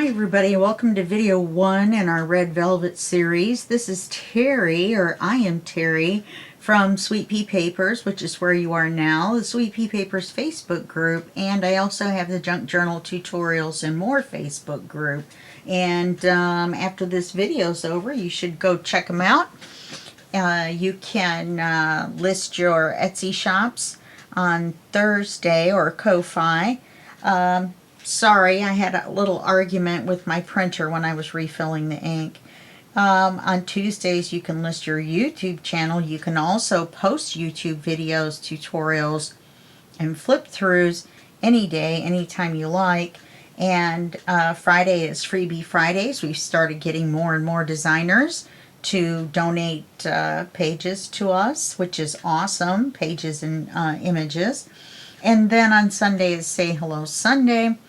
Hi everybody, welcome to video 1 in our Red Velvet series. This is Terry, or I am Terry, from Sweet Pea Papers, which is where you are now, the Sweet Pea Papers Facebook group, and I also have the Junk Journal Tutorials and More Facebook group. And after this video is over, you should go check them out. You can list your Etsy shops on Thursday or Ko-Fi. Sorry, I had a little argument with my printer when I was refilling the ink. On Tuesdays, you can list your YouTube channel. You can also post YouTube videos, tutorials, and flip-throughs any day, anytime you like. And Friday is Freebie Fridays. We've started getting more and more designers to donate pages to us, which is awesome, pages and images. And then on Sunday is Say Hello Sunday,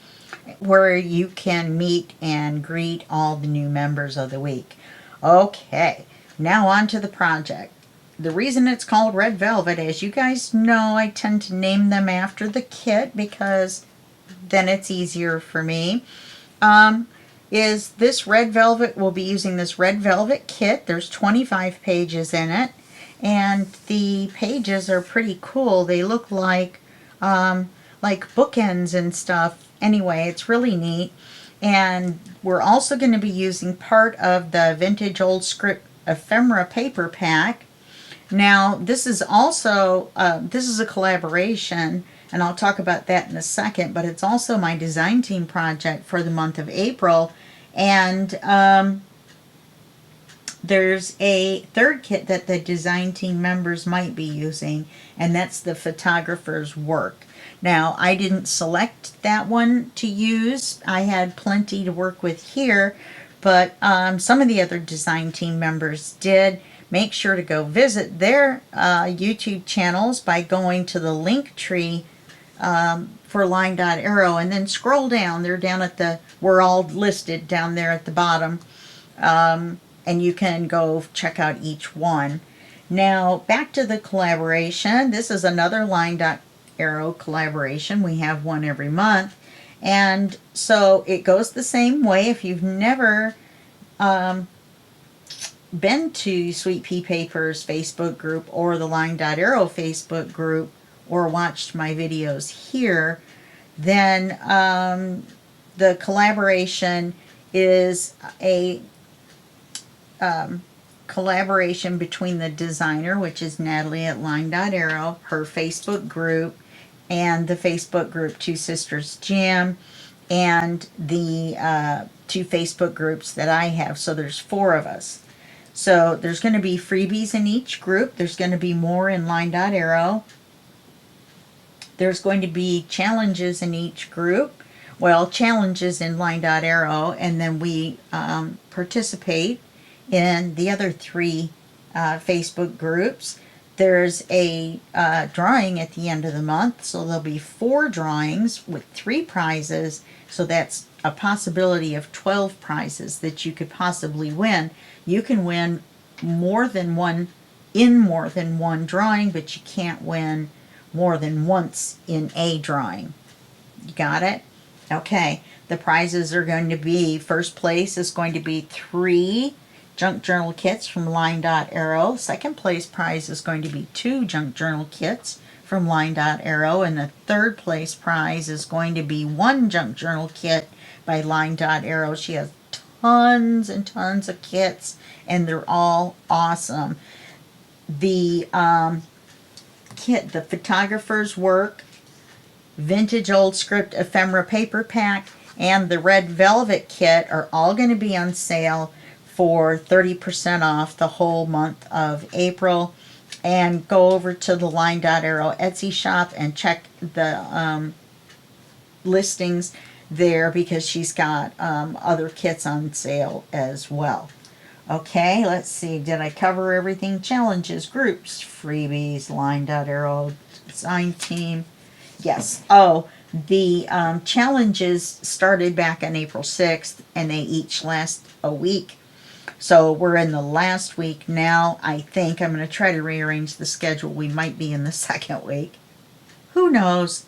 where you can meet and greet all the new members of the week. Okay, now on to the project. The reason it's called Red Velvet, as you guys know, I tend to name them after the kit because then it's easier for me. Is this Red Velvet, we'll be using this Red Velvet kit. There's 25 pages in it, and the pages are pretty cool. They look like bookends and stuff. Anyway, it's really neat. And we're also going to be using part of the Vintage Old Script Ephemera paper pack. Now, this is also, this is a collaboration, and I'll talk about that in a second, but it's also my design team project for the month of April. And there's a third kit that the design team members might be using, and that's the photographer's work. Now, I didn't select that one to use. I had plenty to work with here, but some of the other design team members did. Make sure to go visit their YouTube channels by going to the link tree for LineDotArrow, and then scroll down. They're down at the, we're all listed down there at the bottom, and you can go check out each one. Now, back to the collaboration. This is another LineDotArrow collaboration. We have one every month, and so it goes the same way. If you've never been to Sweet Pea Papers Facebook group or the LineDotArrow Facebook group, or watched my videos here, then the collaboration is a collaboration between the designer, which is Nathalie at LineDotArrow, her Facebook group, and the Facebook group TwosistersJam, and the two Facebook groups that I have. So there's 4 of us. So there's going to be freebies in each group. There's going to be more in LineDotArrow. There's going to be challenges in each group. Well, challenges in LineDotArrow, and then we participate in the other 3 Facebook groups. There's a drawing at the end of the month, so there'll be 4 drawings with 3 prizes, so that's a possibility of 12 prizes that you could possibly win. You can win more than one in more than one drawing, but you can't win more than once in a drawing. You got it? Okay, the prizes are going to be, first place is going to be 3 junk journal kits from LineDotArrow. Second place prize is going to be 2 junk journal kits from LineDotArrow, and the third place prize is going to be 1 junk journal kit by LineDotArrow. She has tons and tons of kits, and they're all awesome. The kit, the photographer's work, Vintage Old Script Ephemera paper pack, and the Red Velvet kit are all going to be on sale for 30% off the whole month of April. And go over to the LineDotArrow Etsy shop and check the listings there, because she's got other kits on sale as well. Okay, let's see. Did I cover everything? Challenges, groups, freebies, LineDotArrow design team. Yes. Oh, the challenges started back on April 6th, and they each last a week. So we're in the last week now. I think I'm going to try to rearrange the schedule. We might be in the second week. Who knows?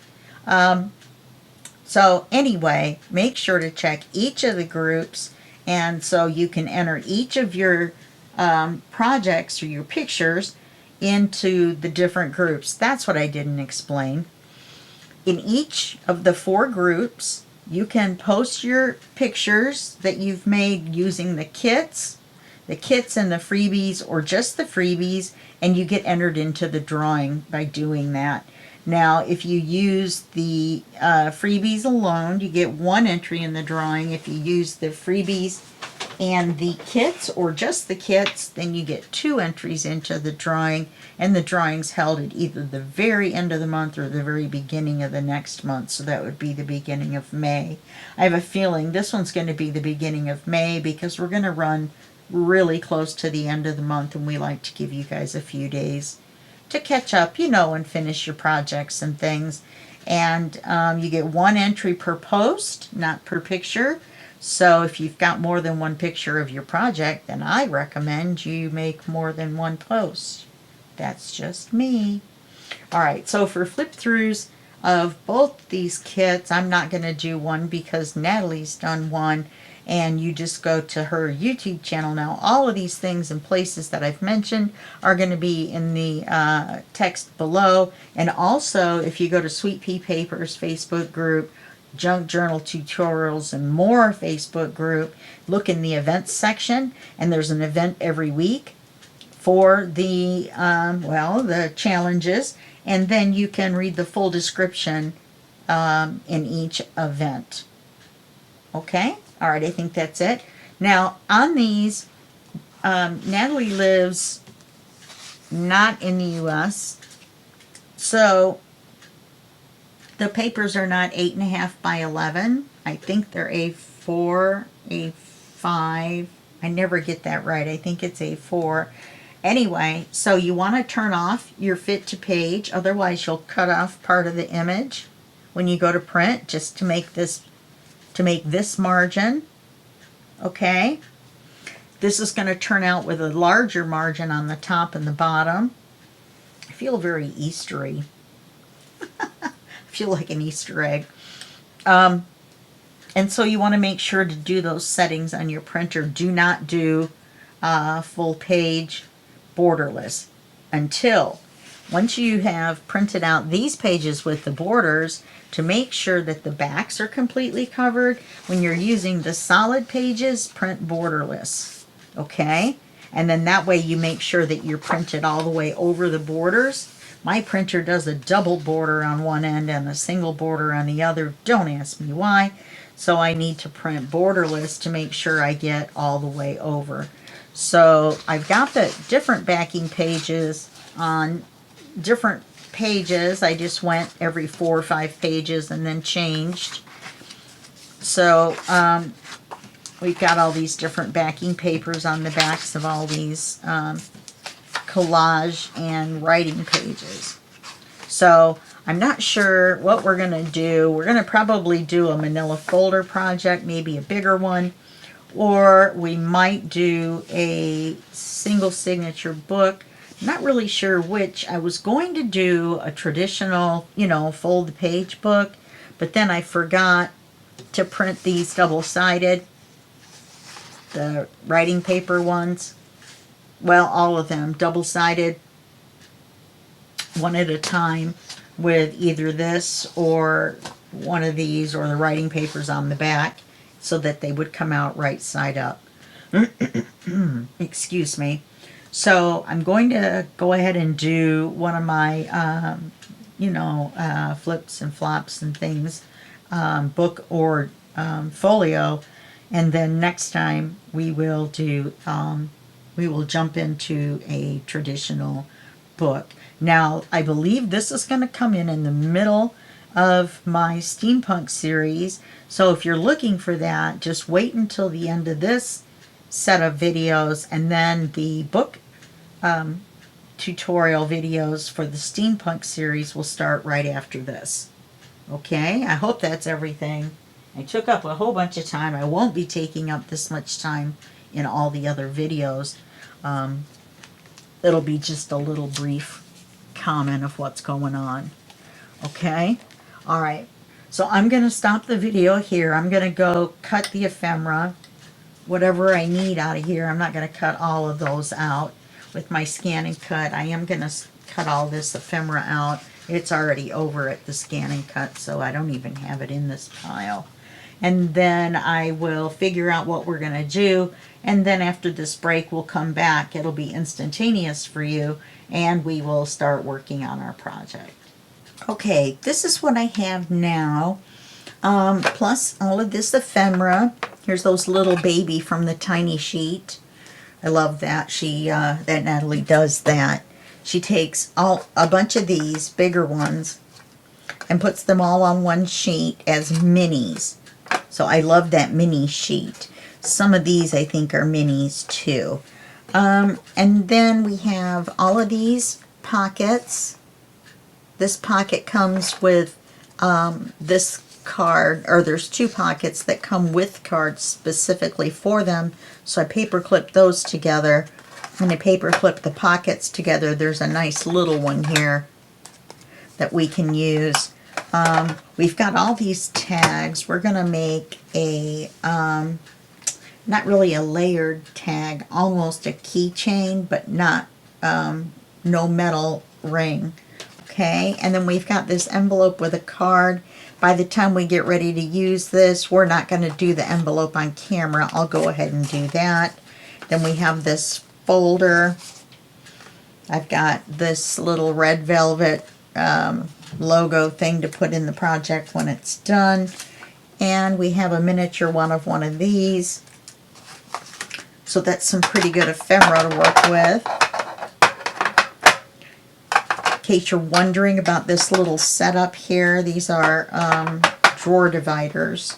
So anyway, make sure to check each of the groups, and so you can enter each of your projects or your pictures into the different groups. That's what I didn't explain. In each of the 4 groups, you can post your pictures that you've made using the kits and the freebies, or just the freebies, and you get entered into the drawing by doing that. Now, if you use the freebies alone, you get 1 entry in the drawing. If you use the freebies and the kits, or just the kits, then you get 2 entries into the drawing, and the drawing's held at either the very end of the month or the very beginning of the next month. So that would be the beginning of May. I have a feeling this one's going to be the beginning of May, because we're going to run really close to the end of the month, and we like to give you guys a few days to catch up, you know, and finish your projects and things. And you get 1 entry per post, not per picture. So if you've got more than 1 picture of your project, then I recommend you make more than 1 post. That's just me. All right, so for flip throughs of both these kits, I'm not going to do one because Nathalie's done one, and you just go to her YouTube channel. Now, all of these things and places that I've mentioned are going to be in the text below. And also, if you go to Sweet Pea Papers Facebook group, Junk Journal Tutorials and More Facebook group, look in the events section, and there's an event every week for the, the challenges, and then you can read the full description in each event. Okay? All right, I think that's it. Now, on these, Nathalie lives not in the U.S., so the papers are not 8.5 by 11. I think they're A4, A5. I never get that right. I think it's A4. Anyway, so you want to turn off your fit to page, otherwise you'll cut off part of the image when you go to print, just to make this margin. Okay, this is going to turn out with a larger margin on the top and the bottom. I feel very Eastery. I feel like an Easter egg. And so you want to make sure to do those settings on your printer. Do not do full page borderless until once you have printed out these pages with the borders, to make sure that the backs are completely covered. When you're using the solid pages, print borderless. Okay? And then that way you make sure that you're printed all the way over the borders. My printer does a double border on one end and a single border on the other. Don't ask me why. So I need to print borderless to make sure I get all the way over. So I've got the different backing pages on different pages. I just went every 4 or 5 pages and then changed. So we've got all these different backing papers on the backs of all these collage and writing pages. So I'm not sure what we're going to do. We're going to probably do a manila folder project, maybe a bigger one, or we might do a single signature book. Not really sure which. I was going to do a traditional, fold the page book, but then I forgot to print these double-sided, the writing paper ones. Well, all of them double-sided, one at a time, with either this or one of these or the writing papers on the back, so that they would come out right side up. Excuse me. So I'm going to go ahead and do one of my, flips and flops and things, book or folio, and then next time we will do, we will jump into a traditional book. Now, I believe this is going to come in the middle of my steampunk series, so if you're looking for that, just wait until the end of this set of videos, and then the book tutorial videos for the steampunk series will start right after this. Okay, I hope that's everything. I took up a whole bunch of time. I won't be taking up this much time in all the other videos. It'll be just a little brief comment of what's going on. Okay, all right. So I'm going to stop the video here. I'm going to go cut the ephemera, whatever I need out of here. I'm not going to cut all of those out with my scan and cut. I am going to cut all this ephemera out. It's already over at the scan and cut, so I don't even have it in this pile. And then I will figure out what we're going to do. And then after this break, we'll come back. It'll be instantaneous for you, and we will start working on our project. Okay, this is what I have now, plus all of this ephemera. Here's those little baby from the tiny sheet. I love that that Nathalie does that. She takes a bunch of these bigger ones and puts them all on one sheet as minis. So I love that mini sheet. Some of these I think are minis too. And then we have all of these pockets. This pocket comes with this card, or there's two pockets that come with cards specifically for them. So I paper clip those together, and I paper clip the pockets together. There's a nice little one here that we can use. We've got all these tags. We're going to make a, not really a layered tag, almost a keychain, but not, no metal ring. Okay, and then we've got this envelope with a card. By the time we get ready to use this, we're not going to do the envelope on camera. I'll go ahead and do that. Then we have this folder. I've got this little red velvet logo thing to put in the project when it's done. And we have a miniature one of these. So that's some pretty good ephemera to work with. In case you're wondering about this little setup here, these are drawer dividers.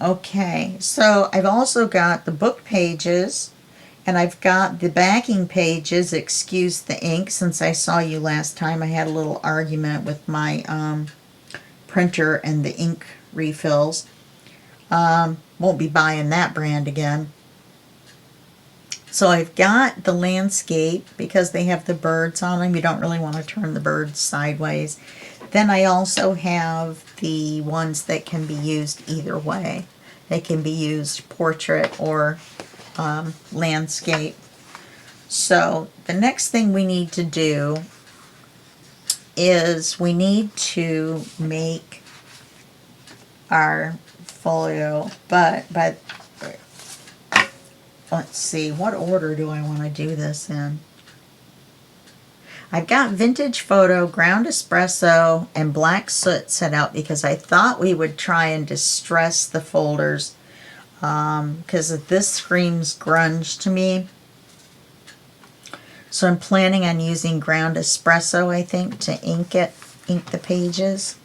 Okay, so I've also got the book pages, and I've got the backing pages. Excuse the ink, since I saw you last time. I had a little argument with my printer and the ink refills. Won't be buying that brand again. So I've got the landscape, because they have the birds on them. You don't really want to turn the birds sideways. Then I also have the ones that can be used either way. They can be used portrait or landscape. So the next thing we need to do is we need to make our folio, but let's see, what order do I want to do this in? I've got vintage photo, ground espresso, and black soot set out because I thought we would try and distress the folders, because this screams grunge to me. So I'm planning on using ground espresso, I think, to ink the pages.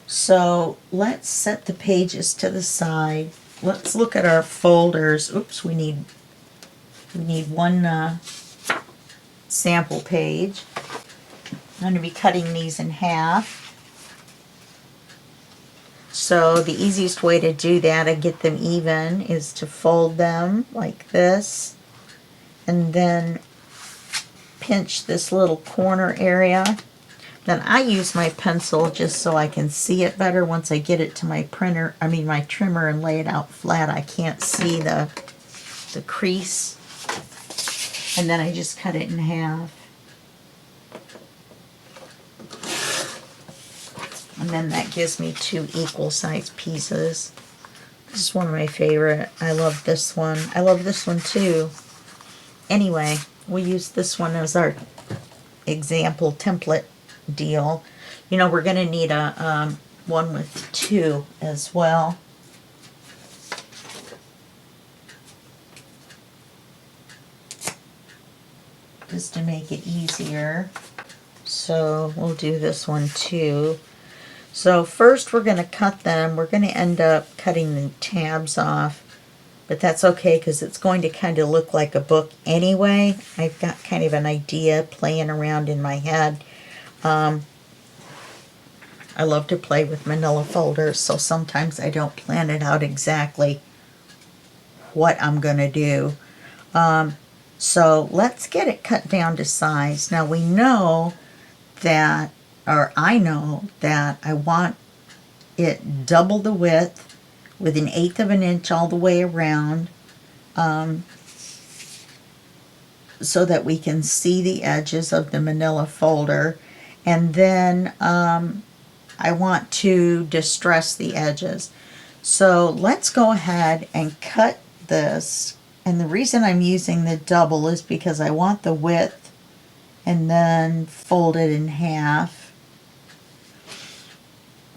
So let's set the pages to the side. Let's look at our folders. Oops, we need one sample page. I'm going to be cutting these in half. So the easiest way to do that and get them even is to fold them like this, and then pinch this little corner area. Then I use my pencil just so I can see it better. Once I get it to my my trimmer and lay it out flat, I can't see the crease. And then I just cut it in half. And then that gives me two equal size pieces. This is one of my favorite. I love this one. I love this one too. Anyway, we'll use this one as our example template deal. You know, we're going to need a one with two as well. Just to make it easier. So we'll do this one too. So first we're going to cut them. We're going to end up cutting the tabs off, but that's okay because it's going to kind of look like a book anyway. I've got kind of an idea playing around in my head. I love to play with manila folders, so sometimes I don't plan it out exactly what I'm going to do. So let's get it cut down to size. Now we know that or I know that I want it double the width with 1/8 of an inch all the way around, so that we can see the edges of the manila folder. And then I want to distress the edges. So let's go ahead and cut this. And the reason I'm using the double is because I want the width and then fold it in half.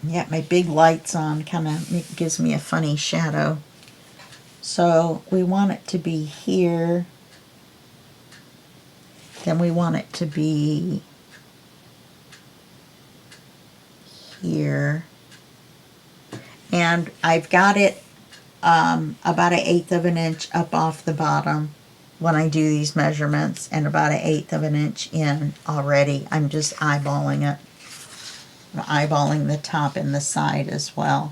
Yeah, my big lights on kind of gives me a funny shadow. So we want it to be here. Then we want it to be here. And I've got it about 1/8 of an inch up off the bottom when I do these measurements, and about 1/8 of an inch in already. I'm just eyeballing it. I'm eyeballing the top and the side as well.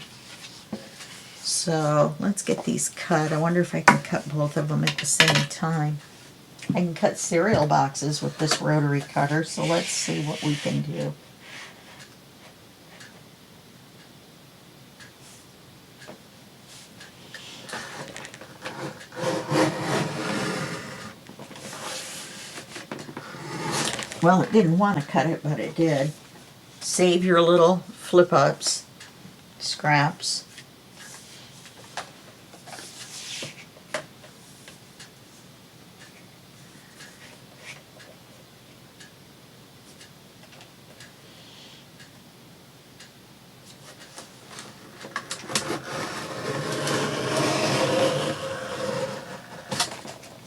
So let's get these cut. I wonder if I can cut both of them at the same time. I can cut cereal boxes with this rotary cutter, so let's see what we can do. Well, it didn't want to cut it, but it did. Save your little flip-ups, scraps.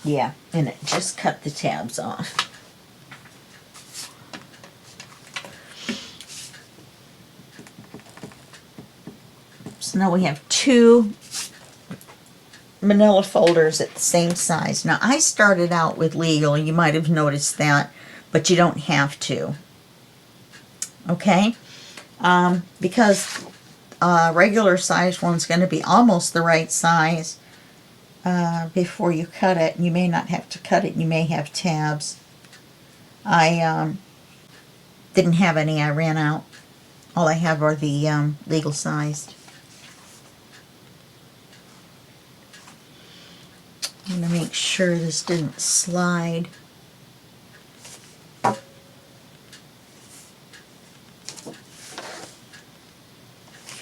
Yeah, and it just cut the tabs off. So now we have 2 manila folders at the same size. Now I started out with legal, you might have noticed that, but you don't have to. Okay? Because regular size one's going to be almost the right size before you cut it. You may not have to cut it, you may have tabs. I didn't have any, I ran out. All I have are the legal sized. I'm going to make sure this didn't slide.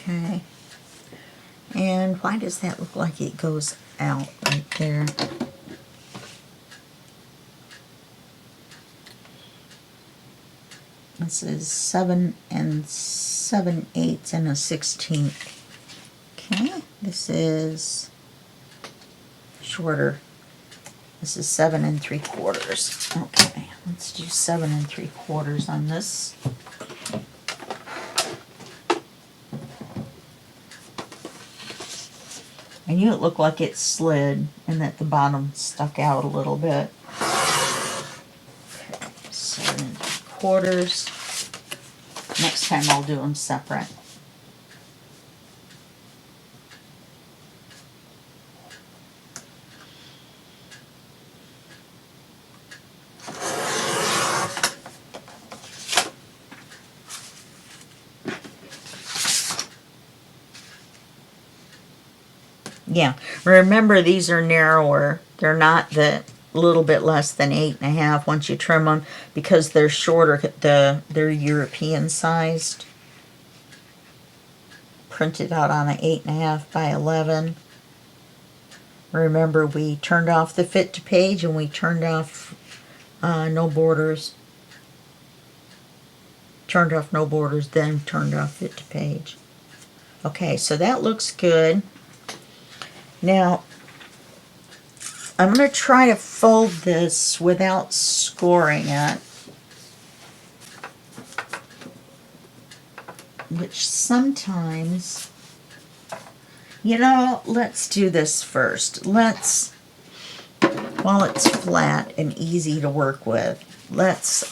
Okay. And why does that look like it goes out right there? This is 7 7/8 and a 1/16. Okay, this is shorter. This is 7 3/4. Okay, let's do 7 3/4 on this. I knew it looked like it slid and that the bottom stuck out a little bit. Okay, 7 3/4. Next time I'll do them separate. Yeah, remember these are narrower. They're not the little bit less than 8.5 once you trim them, because they're shorter. They're European sized. Printed out on an 8.5 by 11. Remember, we turned off the fit to page and we turned off no borders. Turned off no borders, then turned off fit to page. Okay, so that looks good. Now, I'm going to try to fold this without scoring it, which sometimes, you know, let's do this first. While it's flat and easy to work with, let's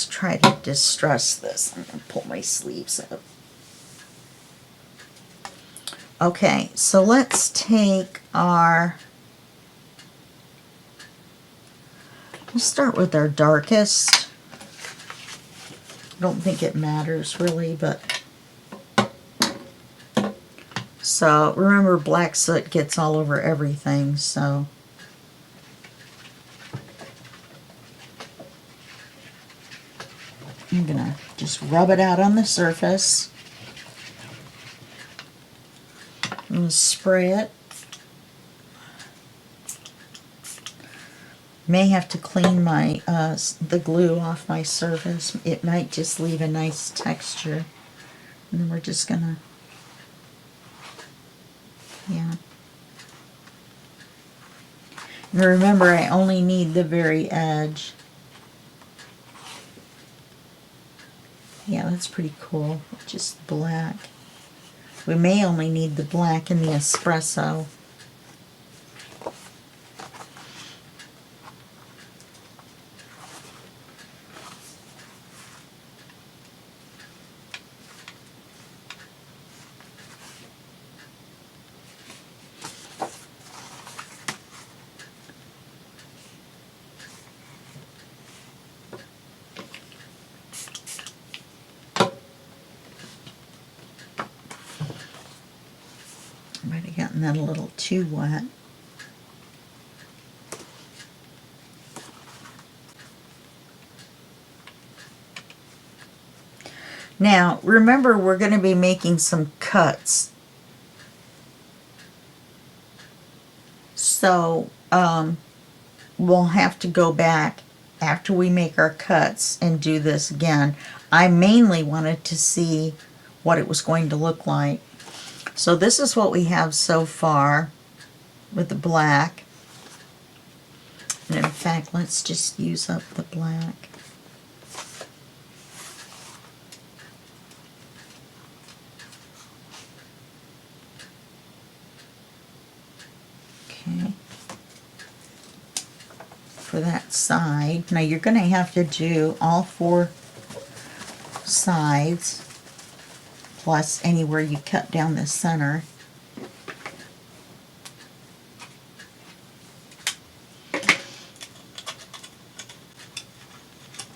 try to distress this. I'm going to pull my sleeves up. Okay, so let's take we'll start with our darkest. don't think it matters really, but so remember, black soot gets all over everything, so I'm gonna just rub it out on the surface. I'm gonna spray it. May have to clean my the glue off my surface. It might just leave a nice texture. And then we're just gonna, yeah. And remember, I only need the very edge. Yeah, that's pretty cool. Just black. We may only need the black in the espresso. Might have gotten that a little too wet. Now, remember, we're going to be making some cuts. So, we'll have to go back after we make our cuts and do this again. I mainly wanted to see what it was going to look like. So this is what we have so far with the black. And in fact, let's just use up the black. Okay. For that side. Now you're going to have to do all 4 sides, plus anywhere you cut down the center.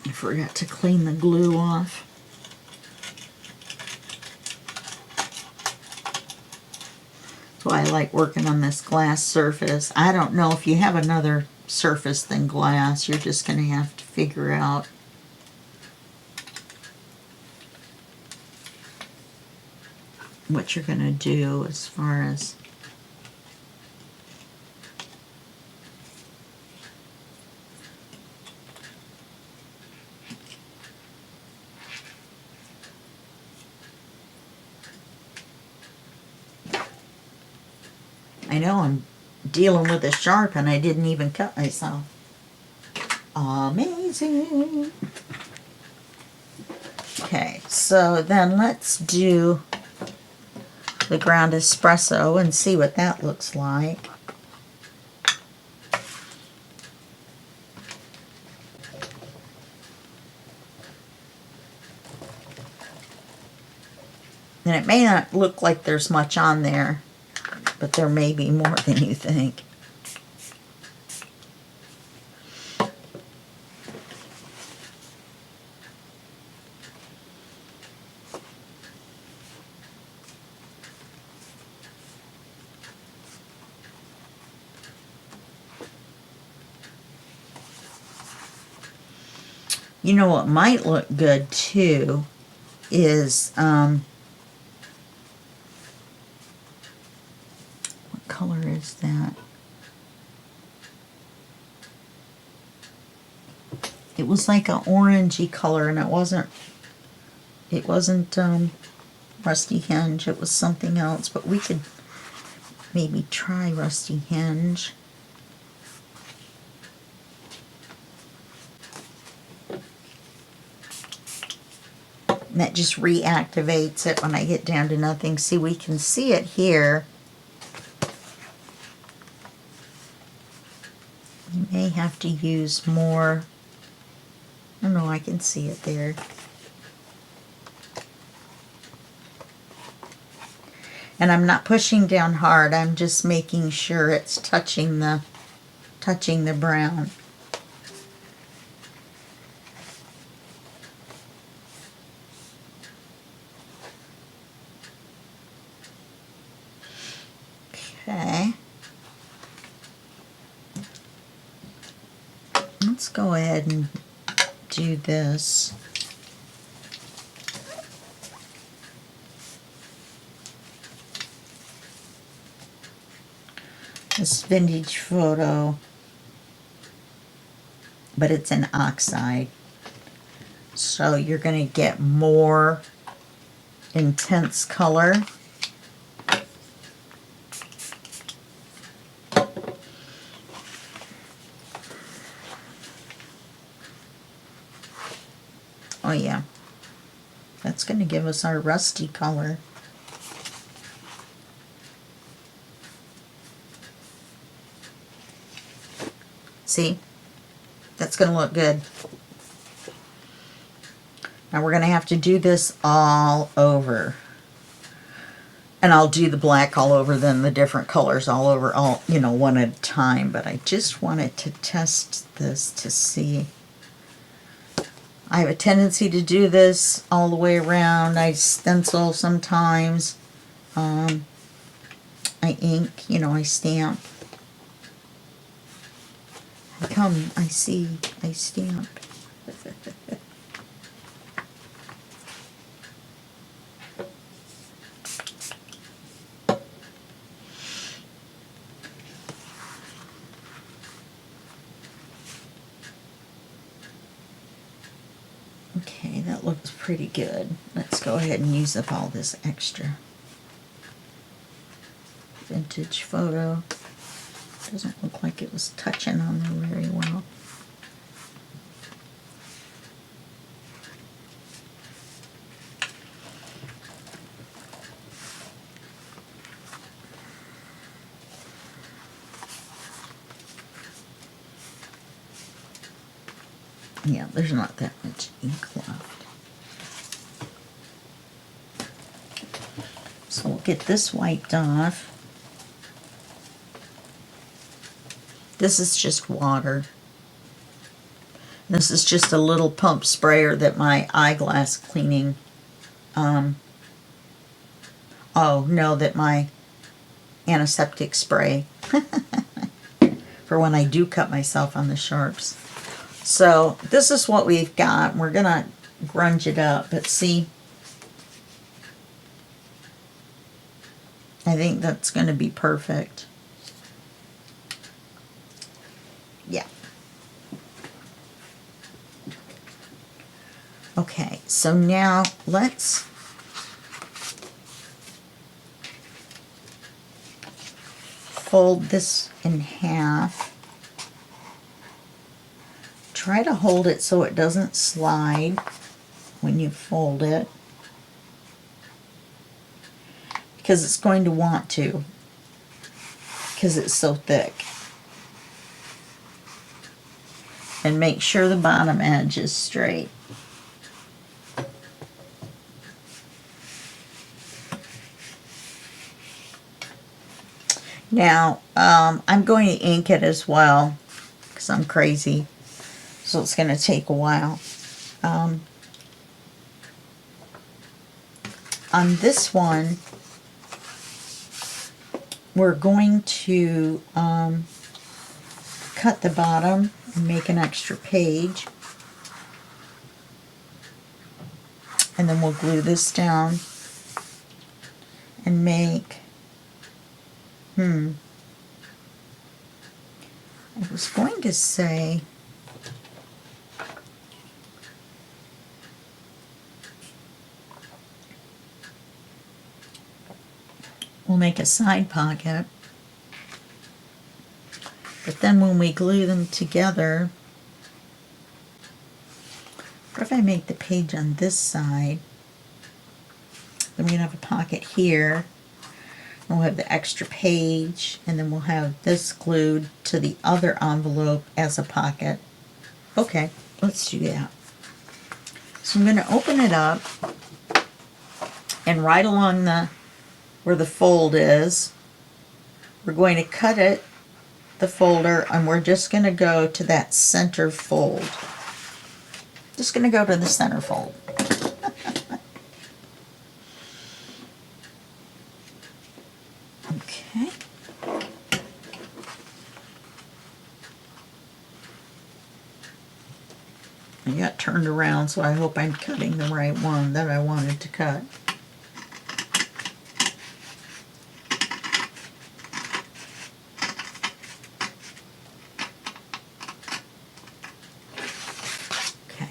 I forgot to clean the glue off. That's why I like working on this glass surface. I don't know if you have another surface than glass. You're just going to have to figure out what you're going to do as far as I know I'm dealing with a sharp and I didn't even cut myself. Amazing. Okay, so then let's do the ground espresso and see what that looks like. And it may not look like there's much on there, but there may be more than you think. You know what might look good too is what color is that? It was like an orangey color, and it wasn't Rusty Hinge. It was something else, but we could maybe try Rusty Hinge. And that just reactivates it when I get down to nothing. See, we can see it here. You may have to use more. Oh no, I can see it there. And I'm not pushing down hard. I'm just making sure it's touching the brown. let's go ahead and do this. This vintage photo, but it's an oxide. So you're going to get more intense color. Oh yeah, that's going to give us our rusty color. See? That's going to look good. Now we're going to have to do this all over. And I'll do the black all over, then the different colors all over, all, you know, one at a time. But I just wanted to test this to see. I have a tendency to do this all the way around. I stencil sometimes. I ink, you know, I stamp. I see, I stamp. Okay, that looks pretty good. Let's go ahead and use up all this extra. Vintage photo. Doesn't look like it was touching on there very well. Yeah, there's not that much ink left. So we'll get this wiped off. This is just water. This is just a little pump sprayer that my eyeglass cleaning, that my antiseptic spray for when I do cut myself on the sharps. So this is what we've got. We're gonna grunge it up, but see, I think that's gonna be perfect. Yeah. Okay, so now let's fold this in half. Try to hold it so it doesn't slide when you fold it, because it's going to want to, because it's so thick. And make sure the bottom edge is straight. Now, I'm going to ink it as well, because I'm crazy. So it's going to take a while. On this one, we're going to cut the bottom and make an extra page. And then we'll glue this down and make, I was going to say, we'll make a side pocket, but then when we glue them together, what if I make the page on this side? Then we're going to have a pocket here, and we'll have the extra page, and then we'll have this glued to the other envelope as a pocket. Okay, let's do that. So I'm going to open it up, and right along where the fold is, we're going to cut the folder, and we're just going to go to that center fold. Just going to go to the center fold. Okay. I got turned around, so I hope I'm cutting the right one that I wanted to cut. Okay.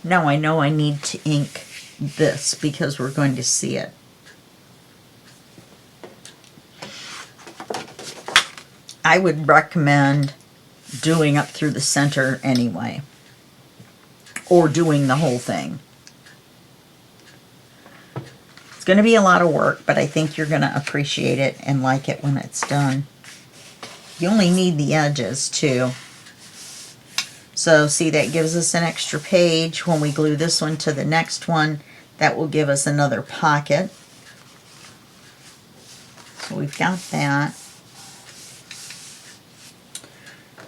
Now I know I need to ink this because we're going to see it. I would recommend doing up through the center anyway, or doing the whole thing. It's going to be a lot of work, but I think you're going to appreciate it and like it when it's done. You only need the edges too. So see, that gives us an extra page. When we glue this one to the next one, that will give us another pocket. So we've got that.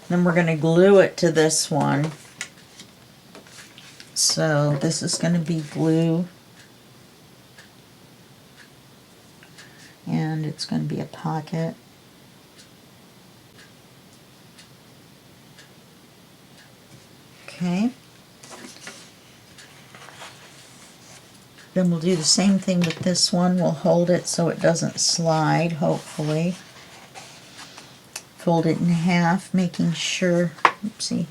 Then we're going to glue it to this one. So this is going to be glue. And it's going to be a pocket. Okay. Then we'll do the same thing with this one. We'll hold it so it doesn't slide, hopefully. Fold it in half, making sure, oopsie.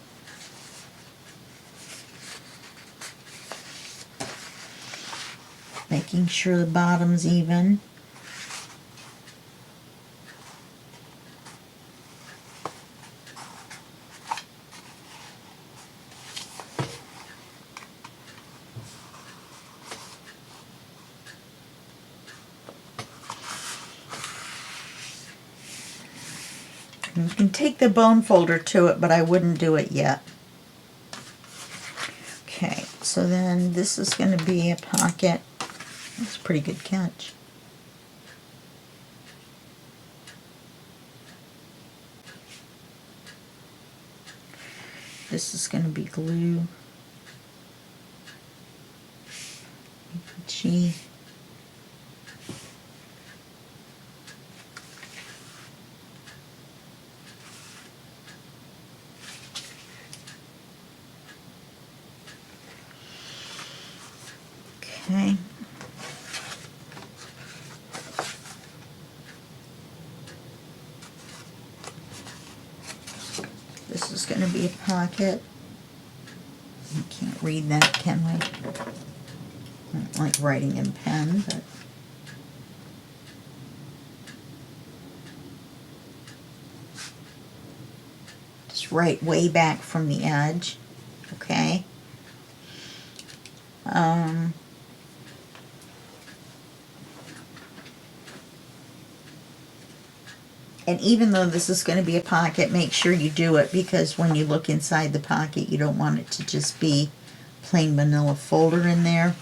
Making sure the bottom's even. You can take the bone folder to it, but I wouldn't do it yet. Okay, so then this is going to be a pocket. That's a pretty good catch. This is going to be glue. Gee. Okay. This is going to be a pocket. You can't read that, can we? I don't like writing in pen, but just write way back from the edge. Okay. And even though this is going to be a pocket, make sure you do it, because when you look inside the pocket, you don't want it to just be plain vanilla folder in there.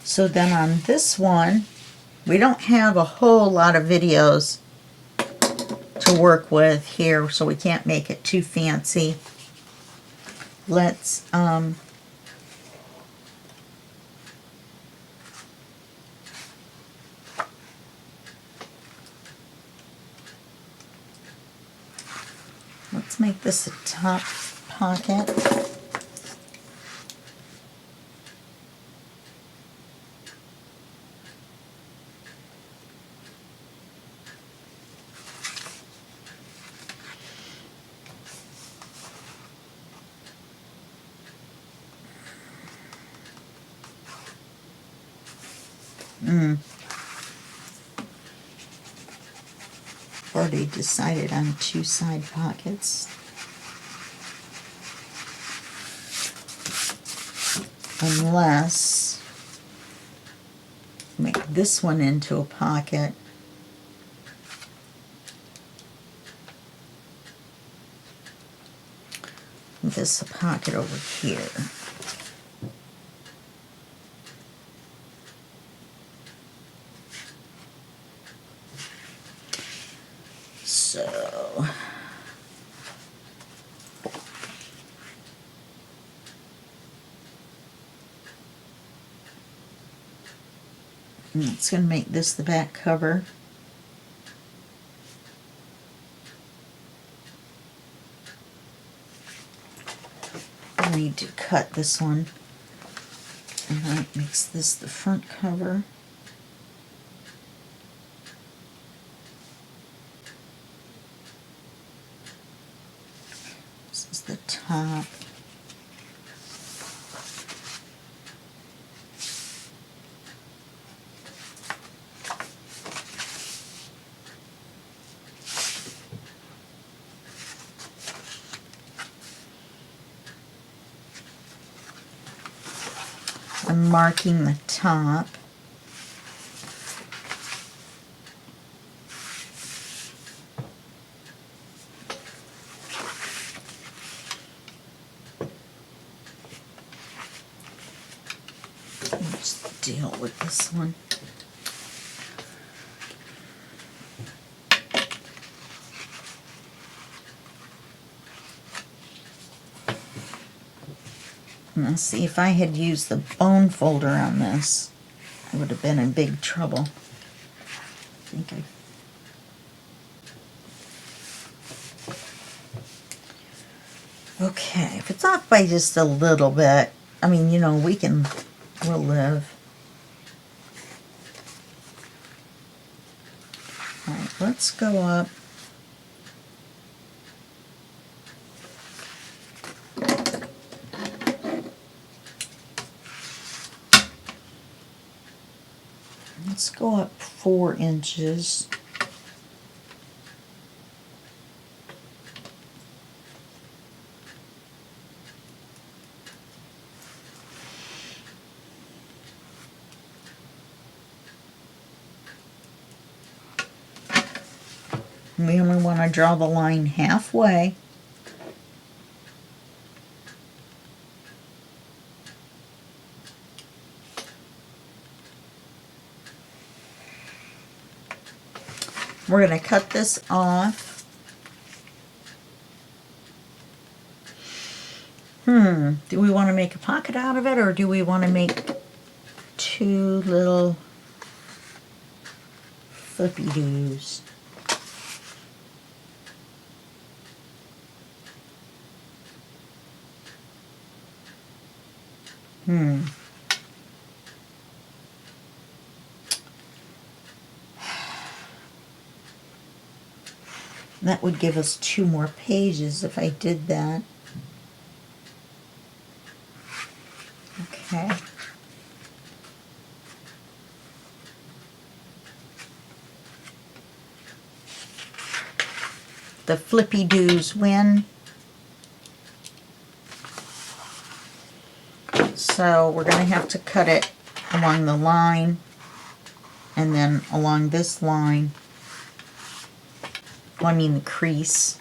So then on this one, we don't have a whole lot of videos to work with here, so we can't make it too fancy. Let's make this a top pocket. Already decided on 2 side pockets. Unless make this one into a pocket. This a pocket over here. So it's going to make this the back cover. need to cut this one. And that makes this the front cover. This is the top. I'm marking the top. Let's deal with this one. Now see, if I had used the bone folder on this, I would have been in big trouble. I think okay, if it's off by just a little bit, I mean, you know, we'll live. All right, let's go up. Let's go up 4 inches. We only want to draw the line halfway. We're going to cut this off. Do we want to make a pocket out of it, or do we want to make 2 little flippy-doos? That would give us 2 more pages if I did that. Okay. The flippy-doos win. So we're going to have to cut it along the line and then along this line. Well, I mean the crease.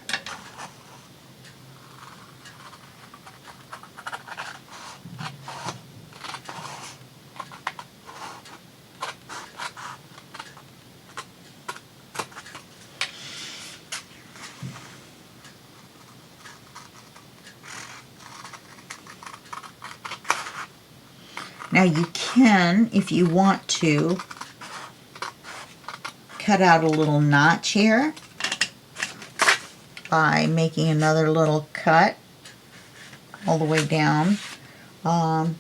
Now you can, if you want to, cut out a little notch here by making another little cut all the way down to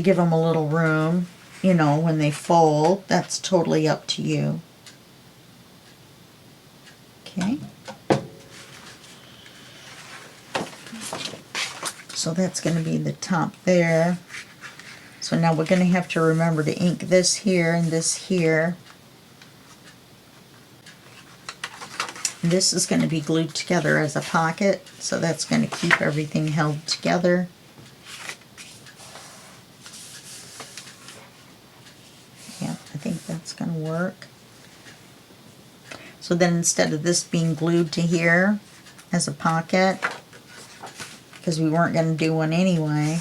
give them a little room, you know, when they fold. That's totally up to you. Okay. So that's going to be the top there. So now we're going to have to remember to ink this here and this here. This is going to be glued together as a pocket, so that's going to keep everything held together. Yeah, I think that's going to work. So then instead of this being glued to here as a pocket, because we weren't going to do one anyway,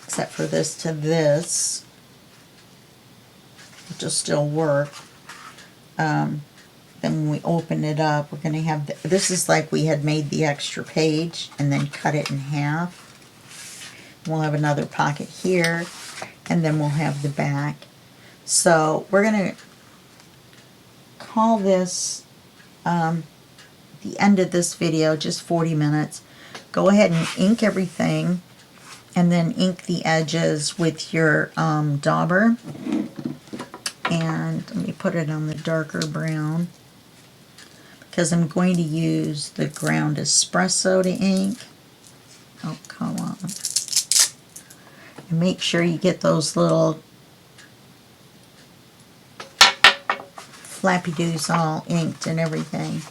except for this to this, which will still work. Then when we open it up, we're going to have, this is like we had made the extra page and then cut it in half. We'll have another pocket here, and then we'll have the back. So we're going to call this the end of this video, just 40 minutes. Go ahead and ink everything, and then ink the edges with your dauber. And let me put it on the darker brown, because I'm going to use the ground espresso to ink. Oh, come on. And make sure you get those little flappy doos all inked and everything.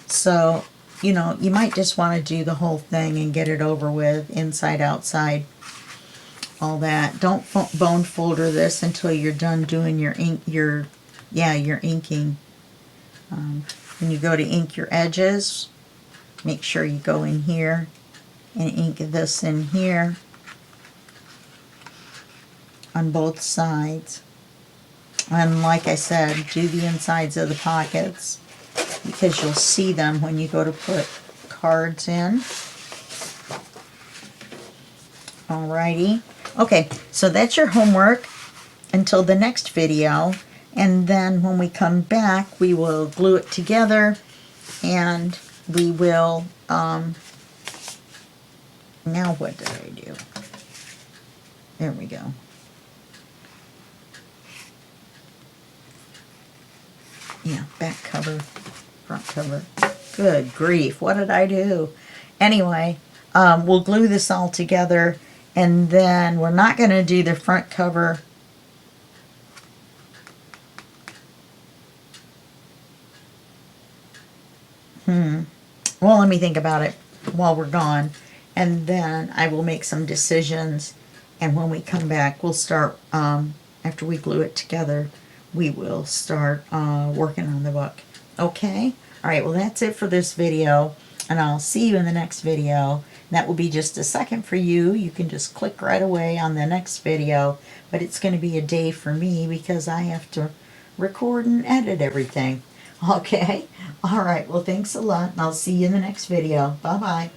So, you know, you might just want to do the whole thing and get it over with, inside, outside, all that. Don't bone folder this until you're done doing your ink, your inking. When you go to ink your edges, make sure you go in here and ink this in here on both sides. And like I said, do the insides of the pockets, because you'll see them when you go to put cards in. Alrighty. Okay, so that's your homework until the next video. And then when we come back, we will glue it together, and we will, now what did I do? There we go. Yeah, back cover, front cover. Good grief, what did I do? Anyway, we'll glue this all together, and then we're not going to do the front cover. Well, let me think about it while we're gone, and then I will make some decisions, and when we come back, we'll start, after we glue it together, we will start working on the book. Okay? Alright, well that's it for this video, and I'll see you in the next video. That will be just a second for you. You can just click right away on the next video, but it's going to be a day for me because I have to record and edit everything. Okay? Alright, well thanks a lot, and I'll see you in the next video. Bye-bye.